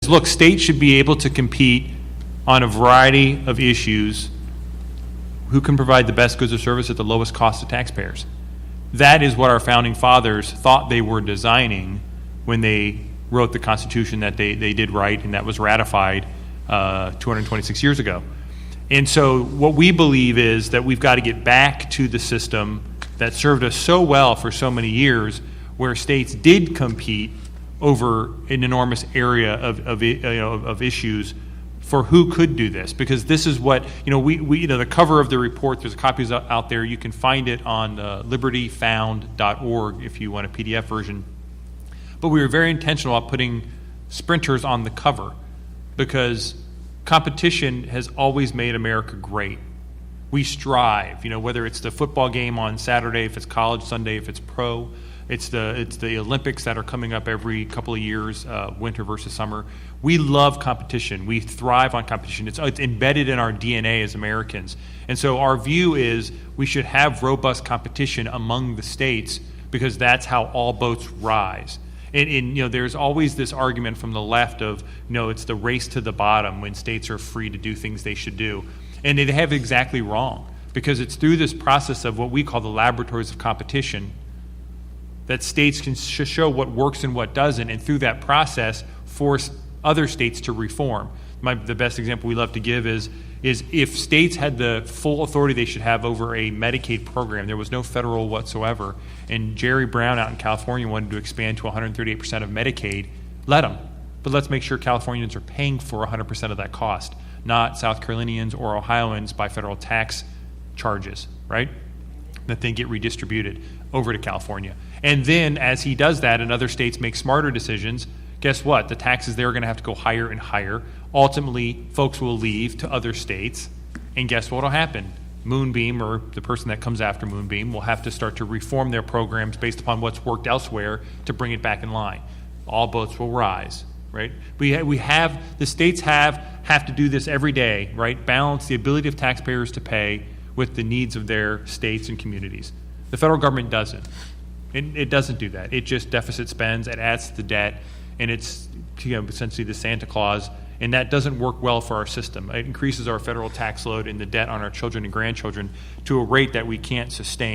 Look, states should be able to compete on a variety of issues. Who can provide the best goods or service at the lowest cost to taxpayers? That is what our founding fathers thought they were designing when they wrote the Constitution that they did write and that was ratified 226 years ago. And so what we believe is that we've got to get back to the system that served us so well for so many years, where states did compete over an enormous area of issues for who could do this, because this is what, we the cover of the report, there's copies out there. You can find it on libertyfound.org if you want a PDF version. But we were very intentional about putting sprinters on the cover, because competition has always made America great. We strive, whether it's the football game on Saturday, if it's college Sunday, if it's pro, it's the Olympics that are coming up every couple of years, winter versus summer. We love competition. We thrive on competition. It's embedded in our DNA as Americans. And so our view is we should have robust competition among the states, because that's how all boats rise. And there's always this argument from the left of, it's the race to the bottom when states are free to do things they should do. And they have exactly wrong, because it's through this process of what we call the laboratories of competition that states can show what works and what doesn't, and through that process force other states to reform. The best example we love to give is if states had the full authority they should have over a Medicaid program, there was no federal whatsoever, and Jerry Brown out in California wanted to expand to 138% of Medicaid, let them. But let's make sure Californians are paying for 100% of that cost, not South Carolinians or Ohioans by federal tax charges, right? That then get redistributed over to California. And then as he does that and other states make smarter decisions, guess what? The taxes there are going to have to go higher and higher. Ultimately, folks will leave to other states, and guess what will happen? Moonbeam, or the person that comes after Moonbeam, will have to start to reform their programs based upon what's worked elsewhere to bring it back in line. All boats will rise, right? The states have to do this every day, right? Balance the ability of taxpayers to pay with the needs of their states and communities. The federal government doesn't. It doesn't do that. It just deficit spends, it adds to the debt, and it's essentially the Santa Claus, and that doesn't work well for our system. It increases our federal tax load and the debt on our children and grandchildren to a rate that we can't sustain.